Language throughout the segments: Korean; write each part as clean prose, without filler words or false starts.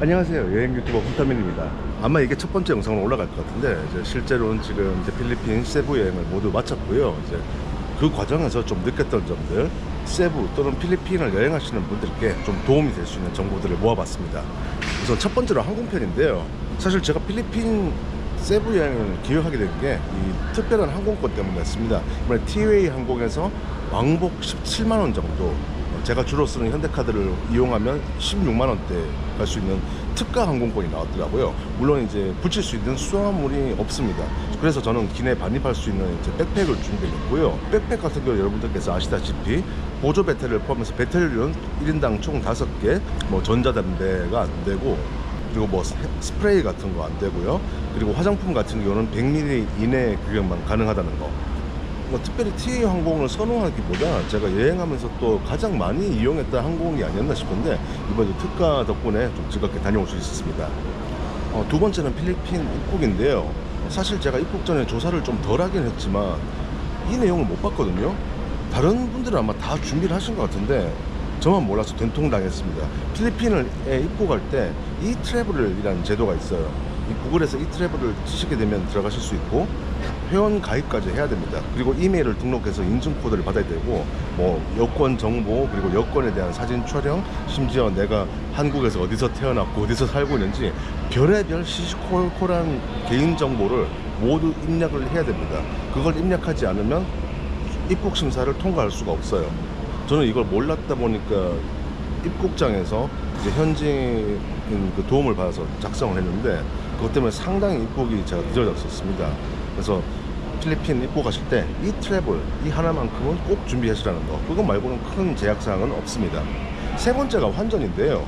안녕하세요. 여행 유튜버 훈타민입니다. 아마 이게 첫 번째 영상으로 올라갈 것 같은데, 이제 실제로는 지금 이제 필리핀 세부 여행을 모두 마쳤고요. 이제 그 과정에서 좀 느꼈던 점들, 세부 또는 필리핀을 여행하시는 분들께 좀 도움이 될 수 있는 정보들을 모아봤습니다. 우선 첫 번째로 항공편인데요. 사실 제가 필리핀 세부 여행을 기획하게 된 게 이 특별한 항공권 때문이었습니다. 이번에 티웨이 항공에서 왕복 17만원 정도, 제가 주로 쓰는 현대카드를 이용하면 16만원대 갈 수 있는 특가 항공권이 나왔더라고요. 물론 이제 붙일 수 있는 수화물이 없습니다. 그래서 저는 기내 반입할 수 있는 이제 백팩을 준비했고요. 백팩 같은 경우 여러분들께서 아시다시피 보조 배터리를 포함해서 배터리는 1인당 총 5개, 뭐 전자담배가 안 되고, 그리고 뭐 스프레이 같은 거 안 되고요. 그리고 화장품 같은 경우는 100ml 이내 규격만 가능하다는 거. 뭐 특별히 TA 항공을 선호하기보다 제가 여행하면서 또 가장 많이 이용했던 항공이 아니었나 싶은데, 이번에 특가 덕분에 좀 즐겁게 다녀올 수 있었습니다. 두 번째는 필리핀 입국인데요. 사실 제가 입국 전에 조사를 좀 덜 하긴 했지만 이 내용을 못 봤거든요. 다른 분들은 아마 다 준비를 하신 것 같은데 저만 몰라서 된통당했습니다. 필리핀에 입국할 때 이트래블이라는 제도가 있어요. 이 구글에서 이트래블을 치시게 되면 들어가실 수 있고, 회원 가입까지 해야 됩니다. 그리고 이메일을 등록해서 인증 코드를 받아야 되고, 뭐 여권 정보, 그리고 여권에 대한 사진 촬영, 심지어 내가 한국에서 어디서 태어났고 어디서 살고 있는지 별의별 시시콜콜한 개인 정보를 모두 입력을 해야 됩니다. 그걸 입력하지 않으면 입국 심사를 통과할 수가 없어요. 저는 이걸 몰랐다 보니까 입국장에서 이제 현지인 그 도움을 받아서 작성을 했는데, 그것 때문에 상당히 입국이 제가 늦어졌었습니다. 그래서 필리핀 입국하실 때 이 트래블, 이 하나만큼은 꼭 준비하시라는 거, 그거 말고는 큰 제약사항은 없습니다. 세 번째가 환전인데요.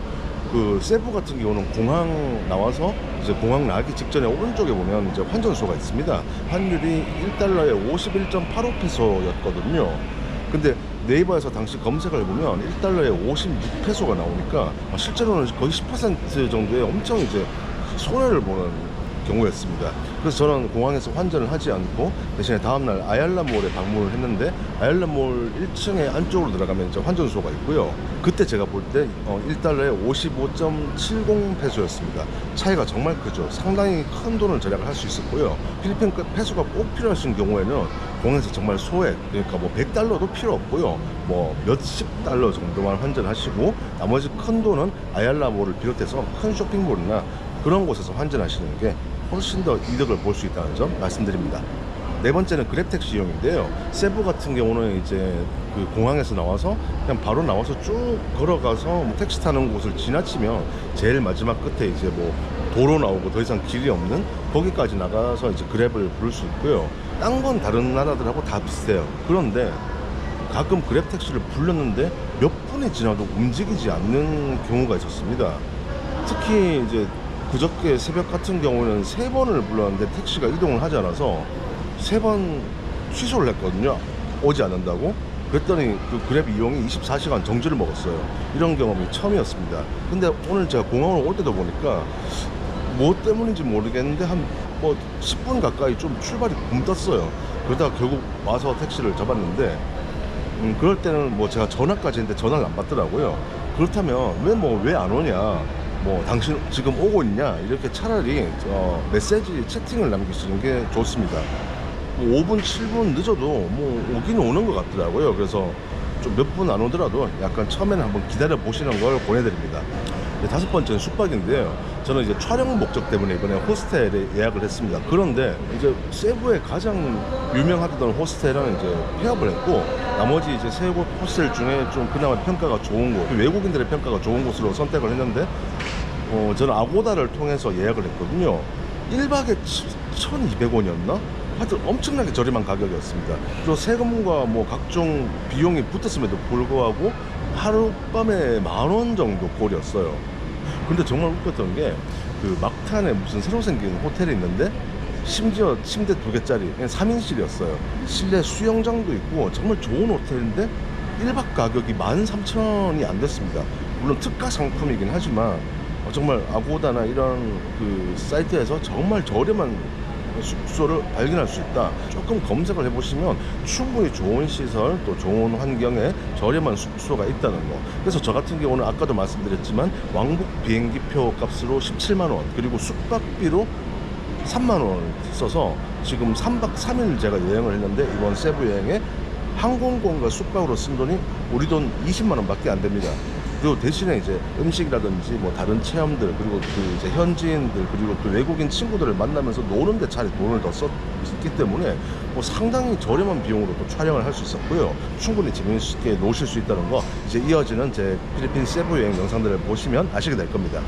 그 세부 같은 경우는 공항 나와서 이제 공항 나기 직전에 오른쪽에 보면 이제 환전소가 있습니다. 환율이 1달러에 51.85페소였거든요. 근데 네이버에서 당시 검색을 해보면 1달러에 56페소가 나오니까 실제로는 거의 10% 정도의 엄청 이제 손해를 보는 경우였습니다. 그래서 저는 공항에서 환전을 하지 않고 대신에 다음날 아얄라몰에 방문을 했는데, 아얄라몰 1층에 안쪽으로 들어가면 이제 환전소가 있고요. 그때 제가 볼 때 1달러에 55.70페소였습니다. 차이가 정말 크죠. 상당히 큰 돈을 절약을 할 수 있었고요. 필리핀 페소가 꼭 필요하신 경우에는 공항에서 정말 소액, 그러니까 뭐 100달러도 필요 없고요. 뭐 몇십 달러 정도만 환전하시고, 나머지 큰 돈은 아얄라몰을 비롯해서 큰 쇼핑몰이나 그런 곳에서 환전하시는 게 훨씬 더 이득을 볼 수 있다는 점 말씀드립니다. 네 번째는 그랩택시 이용인데요. 세부 같은 경우는 이제 그 공항에서 나와서 그냥 바로 나와서 쭉 걸어가서 뭐 택시 타는 곳을 지나치면 제일 마지막 끝에 이제 뭐 도로 나오고 더 이상 길이 없는 거기까지 나가서 이제 그랩을 부를 수 있고요. 딴 건 다른 나라들하고 다 비슷해요. 그런데 가끔 그랩택시를 불렀는데 몇 분이 지나도 움직이지 않는 경우가 있었습니다. 특히 이제 그저께 새벽 같은 경우는 3번을 불렀는데 택시가 이동을 하지 않아서 3번 취소를 했거든요. 오지 않는다고. 그랬더니 그 그랩 이용이 24시간 정지를 먹었어요. 이런 경험이 처음이었습니다. 근데 오늘 제가 공항으로 올 때도 보니까 뭐 때문인지 모르겠는데 한 뭐 10분 가까이 좀 출발이 굶떴어요. 그러다가 결국 와서 택시를 잡았는데, 그럴 때는 뭐 제가 전화까지 했는데 전화를 안 받더라고요. 그렇다면 왜 안 오냐, 뭐 당신 지금 오고 있냐, 이렇게 차라리 메시지 채팅을 남기시는 게 좋습니다. 뭐 5분 7분 늦어도 뭐 오긴 오는 것 같더라고요. 그래서 좀 몇 분 안 오더라도 약간 처음에는 한번 기다려 보시는 걸 보내드립니다. 다섯 번째는 숙박인데요. 저는 이제 촬영 목적 때문에 이번에 호스텔에 예약을 했습니다. 그런데 이제 세부에 가장 유명하던 호스텔은 이제 폐업을 했고, 나머지 이제 세 곳 호스텔 중에 좀 그나마 평가가 좋은 곳, 외국인들의 평가가 좋은 곳으로 선택을 했는데, 저는 아고다를 통해서 예약을 했거든요. 1박에 1,200원이었나? 하여튼 엄청나게 저렴한 가격이었습니다. 그리고 세금과 뭐 각종 비용이 붙었음에도 불구하고 하룻밤에 10,000원 정도 꼴이었어요. 근데 정말 웃겼던 게, 그 막탄에 무슨 새로 생긴 호텔이 있는데 심지어 침대 2개짜리 그냥 3인실이었어요. 실내 수영장도 있고 정말 좋은 호텔인데 1박 가격이 13,000원이 안 됐습니다. 물론 특가 상품이긴 하지만 정말 아고다나 이런 그 사이트에서 정말 저렴한 숙소를 발견할 수 있다. 조금 검색을 해보시면 충분히 좋은 시설 또 좋은 환경에 저렴한 숙소가 있다는 거. 그래서 저 같은 경우는 아까도 말씀드렸지만 왕복 비행기표 값으로 17만 원 그리고 숙박비로 3만 원을 써서 지금 3박 3일 제가 여행을 했는데 이번 세부 여행에 항공권과 숙박으로 쓴 돈이 우리 돈 20만 원밖에 안 됩니다. 그리고 대신에 이제 음식이라든지 뭐 다른 체험들 그리고 그 이제 현지인들 그리고 또 외국인 친구들을 만나면서 노는데 차라리 돈을 더 썼기 때문에 뭐 상당히 저렴한 비용으로 또 촬영을 할 수 있었고요. 충분히 재미있게 노실 수 있다는 거 이제 이어지는 제 필리핀 세부 여행 영상들을 보시면 아시게 될 겁니다.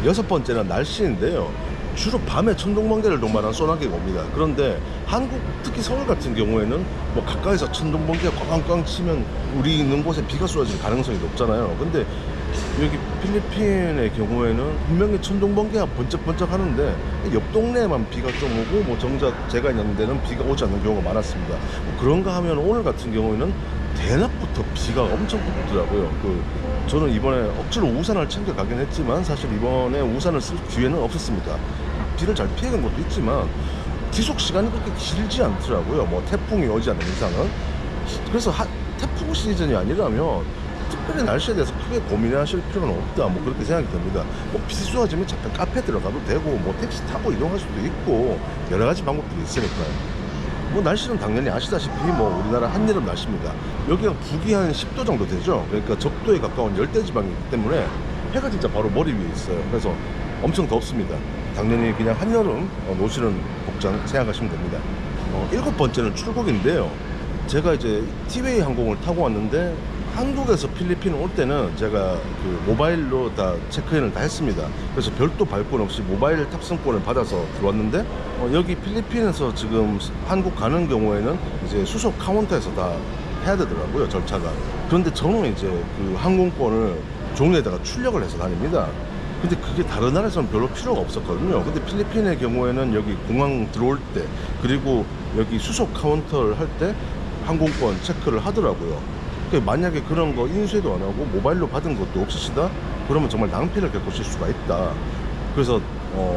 여섯 번째는 날씨인데요. 주로 밤에 천둥번개를 동반한 소나기가 옵니다. 그런데 한국 특히 서울 같은 경우에는 뭐 가까이서 천둥번개가 꽝꽝 치면 우리 있는 곳에 비가 쏟아질 가능성이 높잖아요. 근데 여기 필리핀의 경우에는 분명히 천둥번개가 번쩍번쩍 하는데 옆 동네에만 비가 좀 오고 뭐 정작 제가 있는 데는 비가 오지 않는 경우가 많았습니다. 뭐 그런가 하면 오늘 같은 경우에는 대낮부터 비가 엄청 붙더라고요. 저는 이번에 억지로 우산을 챙겨 가긴 했지만 사실 이번에 우산을 쓸 기회는 없었습니다. 비를 잘 피해간 것도 있지만 지속 시간이 그렇게 길지 않더라고요. 뭐 태풍이 오지 않는 이상은. 그래서 태풍 시즌이 아니라면 특별히 날씨에 대해서 크게 고민하실 필요는 없다. 뭐 그렇게 생각이 듭니다. 뭐 비 쏟아지면 잠깐 카페 들어가도 되고 뭐 택시 타고 이동할 수도 있고 여러 가지 방법들이 있으니까요. 뭐 날씨는 당연히 아시다시피 뭐 우리나라 한여름 날씨입니다. 여기가 북위 한 10도 정도 되죠. 그러니까 적도에 가까운 열대지방이기 때문에 해가 진짜 바로 머리 위에 있어요. 그래서 엄청 덥습니다. 당연히 그냥 한여름 노시는 복장 생각하시면 됩니다. 일곱 번째는 출국인데요. 제가 이제 티웨이 항공을 타고 왔는데 한국에서 필리핀 올 때는 제가 그 모바일로 다 체크인을 다 했습니다. 그래서 별도 발권 없이 모바일 탑승권을 받아서 들어왔는데 여기 필리핀에서 지금 한국 가는 경우에는 이제 수속 카운터에서 다 해야 되더라고요, 절차가. 그런데 저는 이제 그 항공권을 종이에다가 출력을 해서 다닙니다. 근데 그게 다른 나라에서는 별로 필요가 없었거든요. 근데 필리핀의 경우에는 여기 공항 들어올 때 그리고 여기 수속 카운터를 할 때 항공권 체크를 하더라고요. 그러니까 만약에 그런 거 인쇄도 안 하고 모바일로 받은 것도 없으시다? 그러면 정말 낭패를 겪으실 수가 있다. 그래서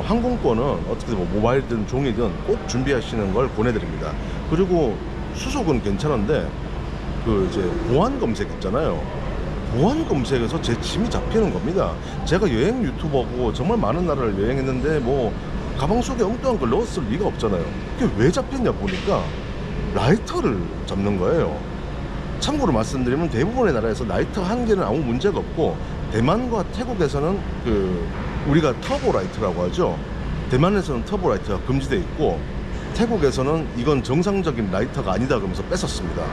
항공권은 어떻게 뭐 모바일든 종이든 꼭 준비하시는 걸 권해드립니다. 그리고 수속은 괜찮은데 그 이제 보안 검색 있잖아요. 보안 검색에서 제 짐이 잡히는 겁니다. 제가 여행 유튜버고 정말 많은 나라를 여행했는데 뭐 가방 속에 엉뚱한 걸 넣었을 리가 없잖아요. 그게 왜 잡혔냐 보니까 라이터를 잡는 거예요. 참고로 말씀드리면 대부분의 나라에서 라이터 한 개는 아무 문제가 없고 대만과 태국에서는 그 우리가 터보 라이터라고 하죠. 대만에서는 터보 라이터가 금지되어 있고 태국에서는 이건 정상적인 라이터가 아니다 그러면서 뺏었습니다.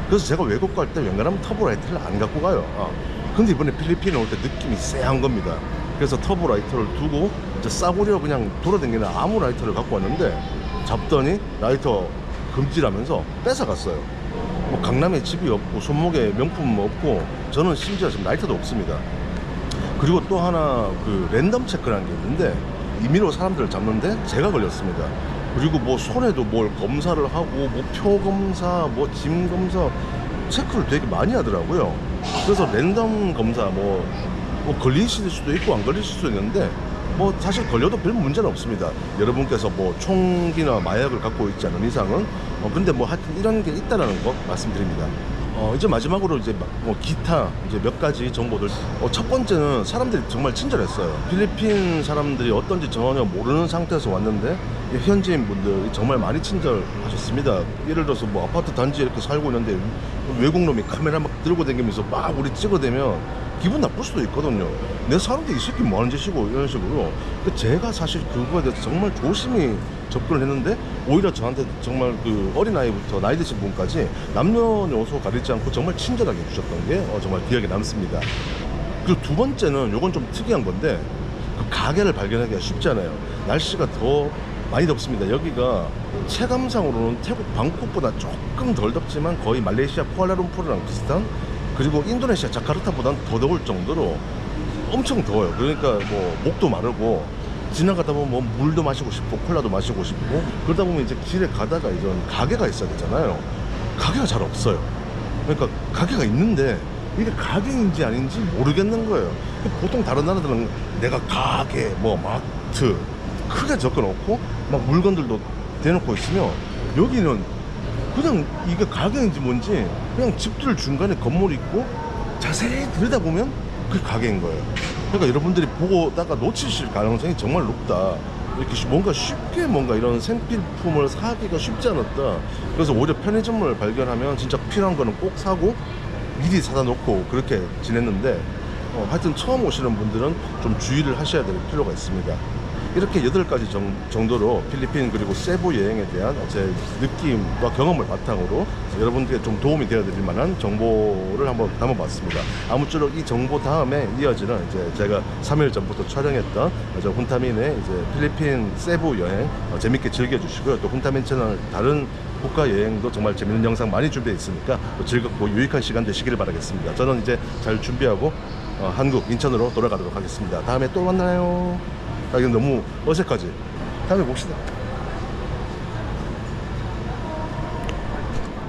그래서 제가 외국 갈 때 웬간하면 터보 라이터를 안 갖고 가요. 근데 이번에 필리핀에 올 때 느낌이 쎄한 겁니다. 그래서 터보 라이터를 두고 이제 싸구려 그냥 돌아다니는 아무 라이터를 갖고 왔는데 잡더니 라이터 금지라면서 뺏어갔어요. 뭐 강남에 집이 없고 손목에 명품 없고 저는 심지어 지금 라이터도 없습니다. 그리고 또 하나 그 랜덤 체크라는 게 있는데 임의로 사람들을 잡는데 제가 걸렸습니다. 그리고 뭐 손에도 뭘 검사를 하고 뭐 표 검사 뭐 짐 검사 체크를 되게 많이 하더라고요. 그래서 랜덤 검사 뭐 걸리실 수도 있고 안 걸리실 수도 있는데 뭐 사실 걸려도 별 문제는 없습니다. 여러분께서 뭐 총기나 마약을 갖고 있지 않은 이상은 근데 뭐 하여튼 이런 게 있다라는 거 말씀드립니다. 이제 마지막으로 이제 뭐 기타 이제 몇 가지 정보들. 첫 번째는 사람들이 정말 친절했어요. 필리핀 사람들이 어떤지 전혀 모르는 상태에서 왔는데 현지인 분들이 정말 많이 친절하셨습니다. 예를 들어서 뭐 아파트 단지에 이렇게 살고 있는데 외국 놈이 카메라 막 들고 다니면서 막 우리 찍어대면 기분 나쁠 수도 있거든요. 내 사람들이 이 새끼 뭐 하는 짓이고 이런 식으로. 제가 사실 그거에 대해서 정말 조심히 접근을 했는데 오히려 저한테 정말 그 어린아이부터 나이 드신 분까지 남녀노소 가리지 않고 정말 친절하게 해주셨던 게 정말 기억에 남습니다. 그리고 두 번째는 요건 좀 특이한 건데 그 가게를 발견하기가 쉽지 않아요. 날씨가 더 많이 덥습니다. 여기가 체감상으로는 태국 방콕보다 조금 덜 덥지만 거의 말레이시아 쿠알라룸푸르랑 비슷한, 그리고 인도네시아 자카르타보다는 더 더울 정도로 엄청 더워요. 그러니까 뭐 목도 마르고 지나가다 보면 뭐 물도 마시고 싶고 콜라도 마시고 싶고 그러다 보면 이제 길에 가다가 이런 가게가 있어야 되잖아요. 가게가 잘 없어요. 그러니까 가게가 있는데 이게 가게인지 아닌지 모르겠는 거예요. 보통 다른 나라들은 내가 가게, 뭐 마트, 크게 적어놓고 막 물건들도 대놓고 있으면 여기는 그냥 이게 가게인지 뭔지 그냥 집들 중간에 건물 있고 자세히 들여다보면 그게 가게인 거예요. 그러니까 여러분들이 보고다가 놓치실 가능성이 정말 높다. 이렇게 뭔가 쉽게 뭔가 이런 생필품을 사기가 쉽지 않았다. 그래서 오히려 편의점을 발견하면 진짜 필요한 거는 꼭 사고 미리 사다 놓고 그렇게 지냈는데 하여튼 처음 오시는 분들은 좀 주의를 하셔야 될 필요가 있습니다. 이렇게 8가지 정도로 필리핀 그리고 세부 여행에 대한 제 느낌과 경험을 바탕으로 여러분들께 좀 도움이 되어 드릴 만한 정보를 한번 담아봤습니다. 아무쪼록 이 정보 다음에 이어지는 이제 제가 3일 전부터 촬영했던 저 훈타민의 이제 필리핀 세부 여행 재밌게 즐겨주시고요. 또 훈타민 채널 다른 국가 여행도 정말 재밌는 영상 많이 준비되어 있으니까 또 즐겁고 유익한 시간 되시기를 바라겠습니다. 저는 이제 잘 준비하고 한국 인천으로 돌아가도록 하겠습니다. 다음에 또 만나요. 아, 이건 너무 어색하지? 다음에 봅시다.